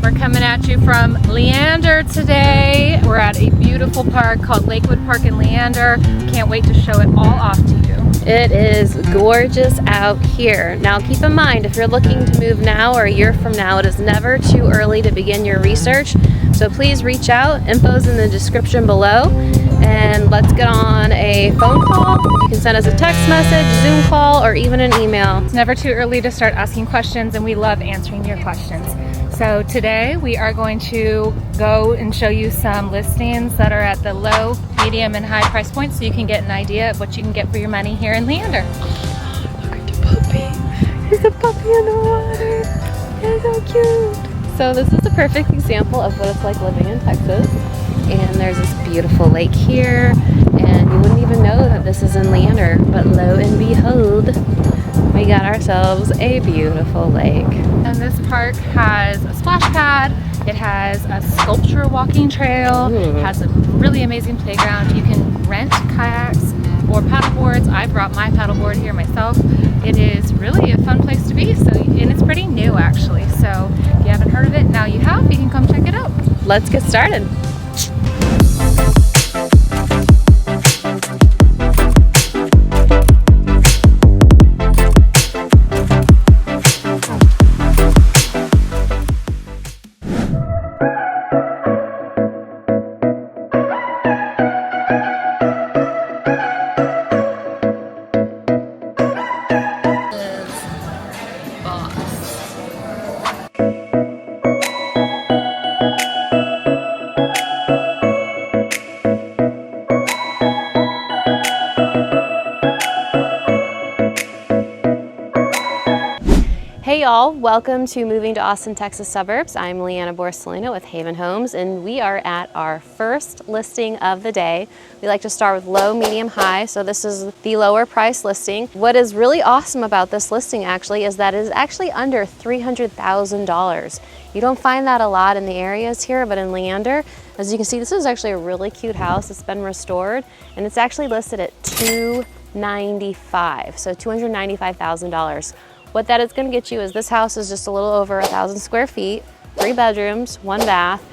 We're coming at you from Leander today. We're at a beautiful park called Lakewood Park in Leander. Can't wait to show it all off to you. It is gorgeous out here. Now keep in mind, if you're looking to move now or a year from now, it is never too early to begin your research. So please reach out. Info's in the description below. And let's get on a phone call. You can send us a text message, Zoom call, or even an email. It's never too early to start asking questions, and we love answering your questions. So today we are going to go and show you some listings that are at the low, medium, and high price points so you can get an idea of what you can get for your money here in Leander. Look at the puppy. There's a puppy in the water. It's so cute. So this is a perfect example of what it's like living in Texas. And there's this beautiful lake here. And you wouldn't even know that this is in Leander. But lo and behold, we got ourselves a beautiful lake. And this park has a splash pad, it has a sculpture walking trail, it has a really amazing playground. You can rent kayaks or paddleboards. I brought my paddleboard here myself. It is really a fun place to be, and it's pretty new actually. So if you haven't heard of it, now you have, you can come check it out. Let's get started. Hey y'all, welcome to Moving to Austin, Texas Suburbs. I'm Leanna Borsellino with Haven Homes, and we are at our first listing of the day. We like to start with low, medium, high, so this is the lower price listing. What is really awesome about this listing actually is that it is actually under $300,000. You don't find that a lot in the areas here, but in Leander, as you can see, this is actually a really cute house. It's been restored, and it's actually listed at $295,000, so $295,000. What that is going to get you is this house is just a little over 1,000 square feet, 3 bedrooms, 1 bath.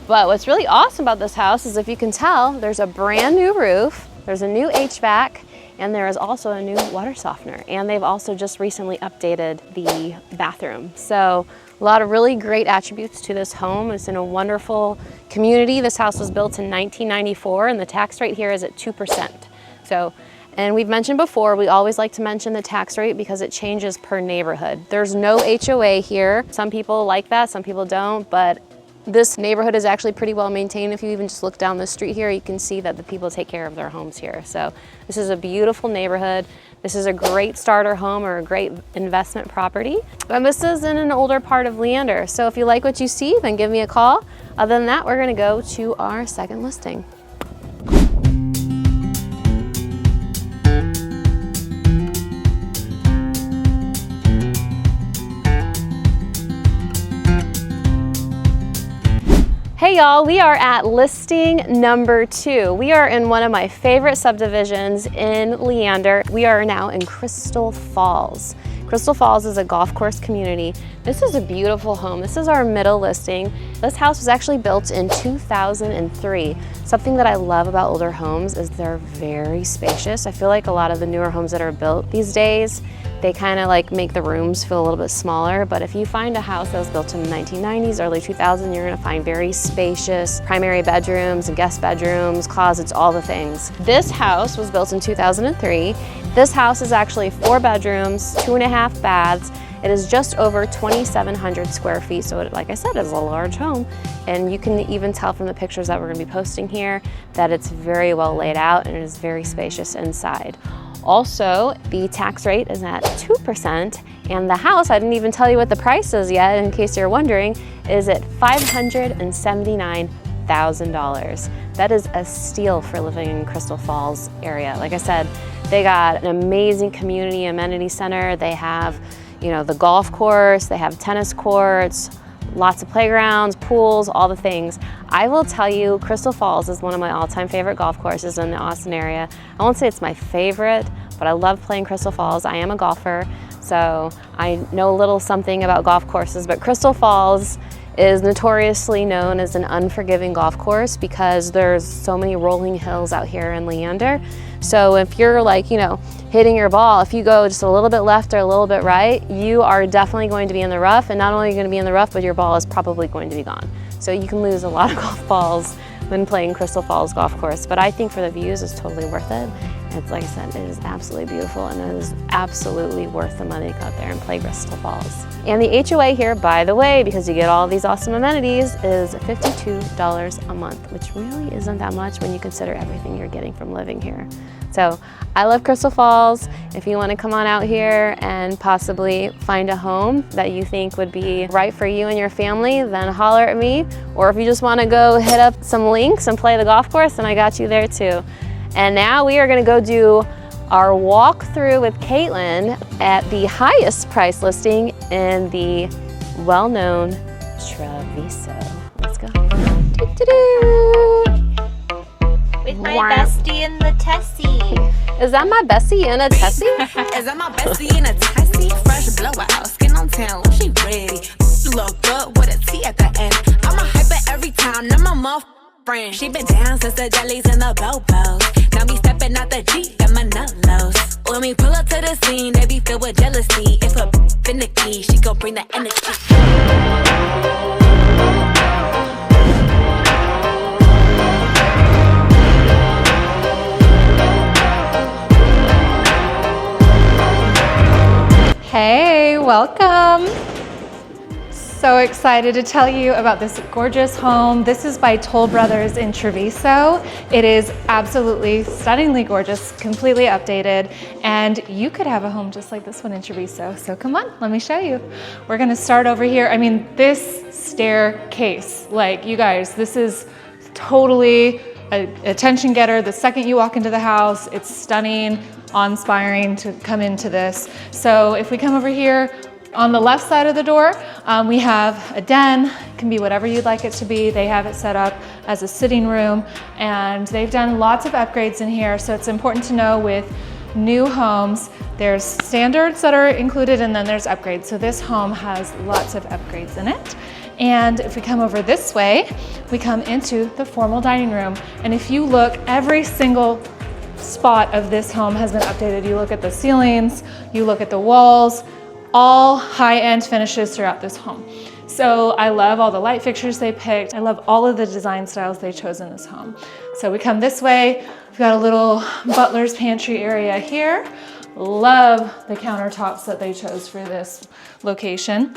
But what's really awesome about this house is, if you can tell, there's a brand new roof, there's a new HVAC, and there is also a new water softener. And they've also just recently updated the bathroom. So a lot of really great attributes to this home. It's in a wonderful community. This house was built in 1994, and the tax rate here is at 2%. And we've mentioned before, we always like to mention the tax rate because it changes per neighborhood. There's no HOA here. Some people like that, some people don't, but this neighborhood is actually pretty well maintained. If you even just look down the street here, you can see that the people take care of their homes here. So this is a beautiful neighborhood. This is a great starter home or a great investment property. And this is in an older part of Leander. So if you like what you see, then give me a call. Other than that, we're gonna go to our second listing. Hey y'all, we are at listing number 2. We are in one of my favorite subdivisions in Leander. We are now in Crystal Falls. Crystal Falls is a golf course community. This is a beautiful home. This is our middle listing. This house was actually built in 2003. Something that I love about older homes is they're very spacious. I feel like a lot of the newer homes that are built these days, they kind of like make the rooms feel a little bit smaller. But if you find a house that was built in the 1990s, early 2000s, you're gonna find very spacious primary bedrooms and guest bedrooms, closets, all the things. This house was built in 2003. This house is actually 4 bedrooms, 2.5 baths. It is just over 2,700 square feet. So like I said, it's a large home. And you can even tell from the pictures that we're gonna be posting here that it's very well laid out and it is very spacious inside. Also, the tax rate is at 2%, and the house, I didn't even tell you what the price is yet, in case you're wondering, is at $579,000. That is a steal for living in Crystal Falls area. Like I said, they got an amazing community amenity center. They have, the golf course, they have tennis courts, lots of playgrounds, pools, all the things. I will tell you, Crystal Falls is one of my all-time favorite golf courses in the Austin area. I won't say it's my favorite, but I love playing Crystal Falls. I am a golfer, so I know a little something about golf courses, but Crystal Falls is notoriously known as an unforgiving golf course because there's so many rolling hills out here in Leander. So if you're like, you know, hitting your ball, if you go just a little bit left or a little bit right, you are definitely going to be in the rough, and not only are you going to be in the rough, but your ball is probably going to be gone. So you can lose a lot of golf balls when playing Crystal Falls Golf Course, but I think for the views it's totally worth it. It's like I said, it is absolutely beautiful, and it is absolutely worth the money to go out there and play Crystal Falls. And the HOA here, by the way, because you get all these awesome amenities, is $52 a month, which really isn't that much when you consider everything you're getting from living here. So I love Crystal Falls. If you want to come on out here and possibly find a home that you think would be right for you and your family, then holler at me. Or if you just want to go hit up some links and play the golf course, then I got you there too. And now we are going to go do our walkthrough with Caitlyn at the highest price listing in the well-known Travisso. Let's go. With my bestie in the Tessie. Is that my bestie in a Tessie? Is that my bestie in a Tessie? Fresh blowout, skin on town, she ready. Look good with a T at the end. I'm a hyper every time, now my mom friend. She been down since the jellies and the bobos. Now me stepping out the Jeep and my nullos. When we pull up to the scene, they be filled with jealousy. If a finicky, she gon' bring the energy. Hey, welcome. So excited to tell you about this gorgeous home. This is by Toll Brothers in Travisso. It is absolutely stunningly gorgeous, completely updated, and you could have a home just like this one in Travisso. So come on, let me show you. We're gonna start over here. I mean, this staircase, like you guys, this is totally an attention getter. The second you walk into the house, it's stunning, awe-inspiring to come into this. So if we come over here, on the left side of the door, we have a den. It can be whatever you'd like it to be. They have it set up as a sitting room, and they've done lots of upgrades in here. So it's important to know with new homes, there's standards that are included and then there's upgrades. So this home has lots of upgrades in it. And if we come over this way, we come into the formal dining room. And if you look, every single spot of this home has been updated. You look at the ceilings, you look at the walls, all high-end finishes throughout this home. So I love all the light fixtures they picked. I love all of the design styles they chose in this home. So we come this way, we've got a little butler's pantry area here. Love the countertops that they chose for this location.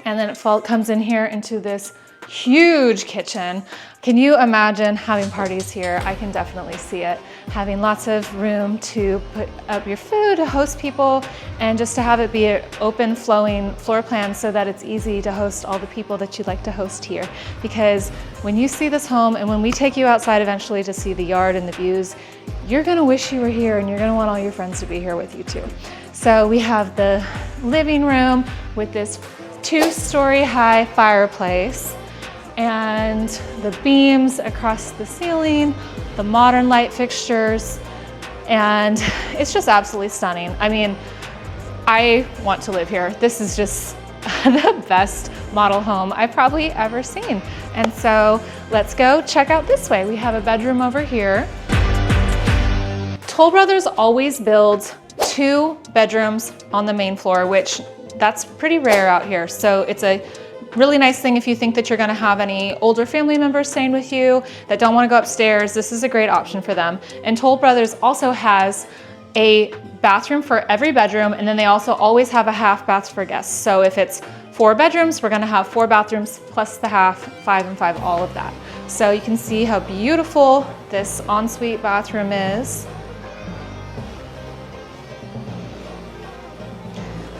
And then it comes in here into this huge kitchen. Can you imagine having parties here? I can definitely see it. Having lots of room to put up your food, to host people, and just to have it be an open flowing floor plan so that it's easy to host all the people that you'd like to host here. Because when you see this home and when we take you outside eventually to see the yard and the views, you're gonna wish you were here and you're gonna want all your friends to be here with you too. So we have the living room with this 2-story high fireplace, and the beams across the ceiling, the modern light fixtures, and it's just absolutely stunning. I mean, I want to live here. This is just the best model home I've probably ever seen. And so let's go check out this way. We have a bedroom over here. Toll Brothers always builds 2 bedrooms on the main floor, which that's pretty rare out here. So it's a really nice thing if you think that you're gonna have any older family members staying with you that don't wanna go upstairs. This is a great option for them. And Toll Brothers also has a bathroom for every bedroom, and then they also always have a half bath for guests. So if it's 4 bedrooms, we're gonna have 4 bathrooms plus the half, 5 and 5, all of that. So you can see how beautiful this ensuite bathroom is.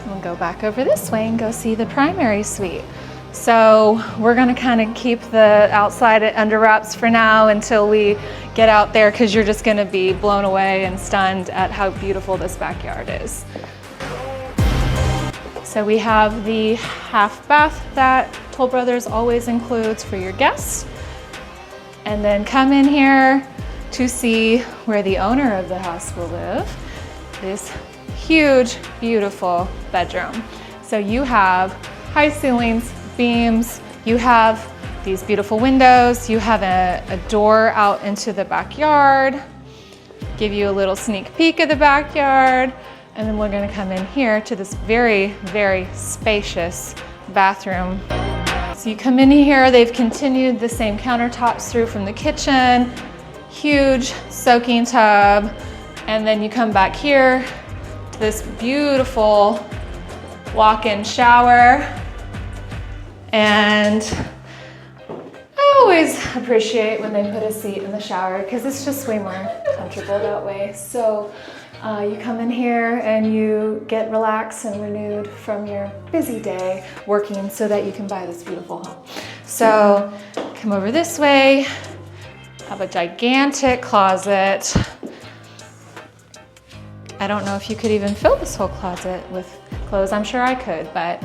We'll go back over this way and go see the primary suite. So we're gonna kind of keep the outside under wraps for now until we get out there, because you're just gonna be blown away and stunned at how beautiful this backyard is. So we have the half bath that Toll Brothers always includes for your guests. And then come in here to see where the owner of the house will live. This huge, beautiful bedroom. So you have high ceilings, beams, You have these beautiful windows. You have a door out into the backyard. Give you a little sneak peek of the backyard. And then we're gonna come in here to this very, very spacious bathroom. So you come in here, they've continued the same countertops through from the kitchen, huge soaking tub, and then you come back here to this beautiful walk-in shower. And I always appreciate when they put a seat in the shower because it's just way more comfortable that way. So you come in here and you get relaxed and renewed from your busy day working so that you can buy this beautiful home. So come over this way, have a gigantic closet. I don't know if you could even fill this whole closet with clothes. I'm sure I could, but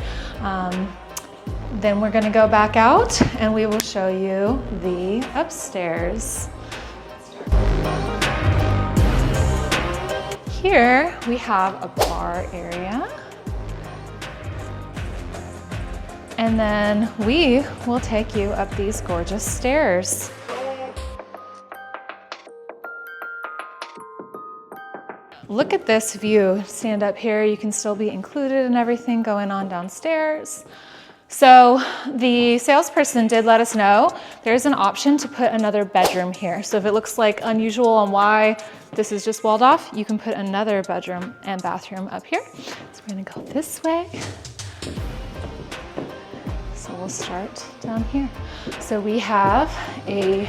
then we're gonna go back out and we will show you the upstairs. Here we have a bar area. And then we will take you up these gorgeous stairs. Look at this view. Stand up here, you can still be included in everything going on downstairs. So the salesperson did let us know there's an option to put another bedroom here. So if it looks like unusual on why this is just walled off, you can put another bedroom and bathroom up here. So we're gonna go this way. So we'll start down here. So we have a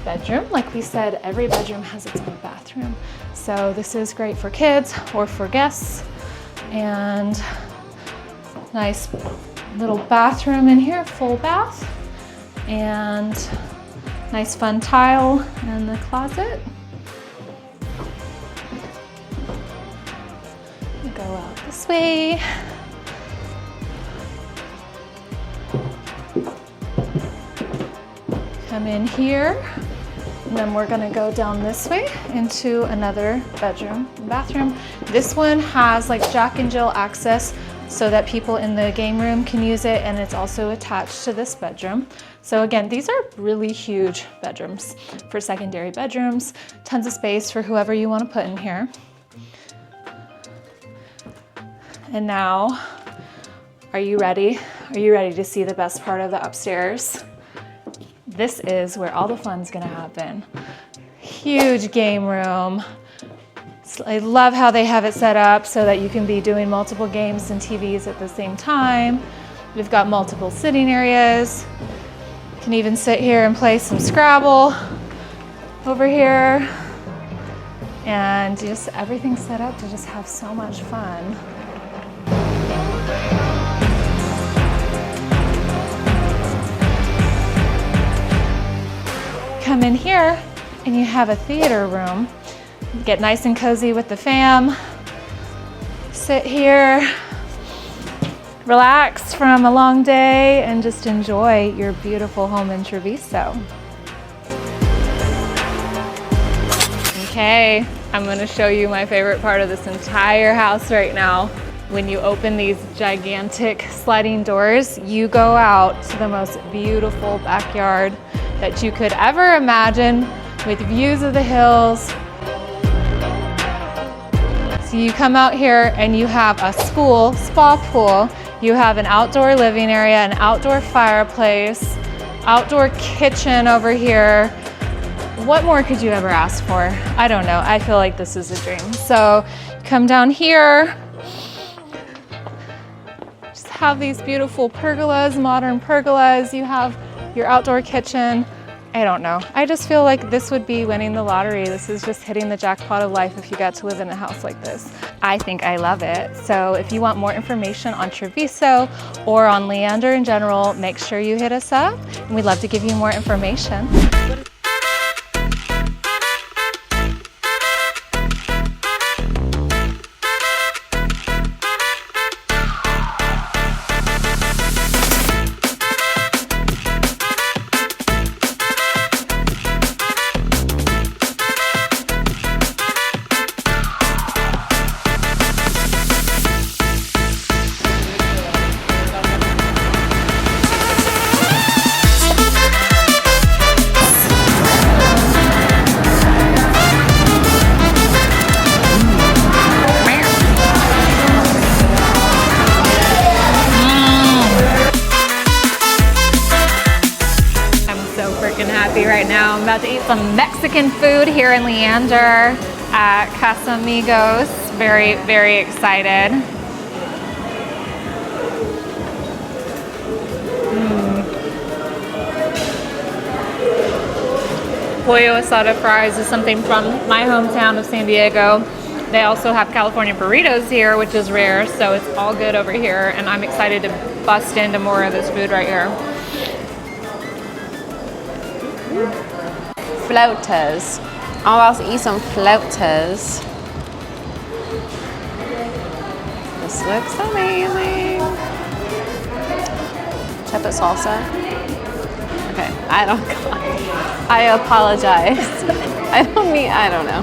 bedroom. Like we said, every bedroom has its own bathroom. So this is great for kids or for guests. And nice little bathroom in here, full bath, and nice fun tile in the closet. Go out this way. Come in here, and then we're gonna go down this way into another bedroom and bathroom. This one has like Jack and Jill access so that people in the game room can use it, and it's also attached to this bedroom. So again, these are really huge bedrooms for secondary bedrooms, tons of space for whoever you want to put in here. And now, are you ready? Are you ready to see the best part of the upstairs? This is where all the fun's gonna happen. Huge game room. I love how they have it set up so that you can be doing multiple games and TVs at the same time. We've got multiple sitting areas. You can even sit here and play some Scrabble over here. And just everything's set up to just have so much fun. Come in here and you have a theater room. Get nice and cozy with the fam. Sit here, relax from a long day, and just enjoy your beautiful home in Travisso. Okay, I'm gonna show you my favorite part of this entire house right now. When you open these gigantic sliding doors, you go out to the most beautiful backyard that you could ever imagine, with views of the hills. So you come out here and you have a school spa pool. You have an outdoor living area, an outdoor fireplace, outdoor kitchen over here. What more could you ever ask for? I don't know. I feel like this is a dream. So come down here. Just have these beautiful pergolas, modern pergolas. You have your outdoor kitchen. I don't know. I just feel like this would be winning the lottery. This is just hitting the jackpot of life if you got to live in a house like this. I think I love it. So if you want more information on Travisso or on Leander in general, make sure you hit us up, and we'd love to give you more information. happy right now. I'm about to eat some Mexican food here in Leander at Casamigas. Very, very excited. Pollo asada fries is something from my hometown of San Diego. They also have California burritos here, which is rare, so it's all good over here, and I'm excited to bust into more of this food right here. Flautas. I'm about to eat some flautas. This looks amazing. Cheddar salsa. Okay, I apologize. I don't know.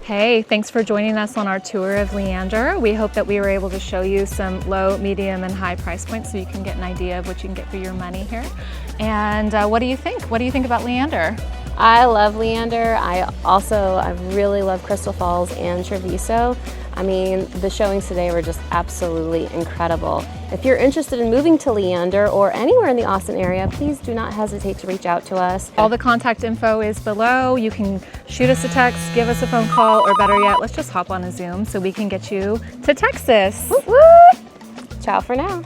Hey, thanks for joining us on our tour of Leander. We hope that we were able to show you some low, medium, and high price points so you can get an idea of what you can get for your money here. And what do you think? What do you think about Leander? I love Leander. I really love Crystal Falls and Travisso. I mean, the showings today were just absolutely incredible. If you're interested in moving to Leander or anywhere in the Austin area, please do not hesitate to reach out to us. All the contact info is below. You can shoot us a text, give us a phone call, or better yet, let's just hop on a Zoom so we can get you to Texas. Woo-woo. Ciao for now.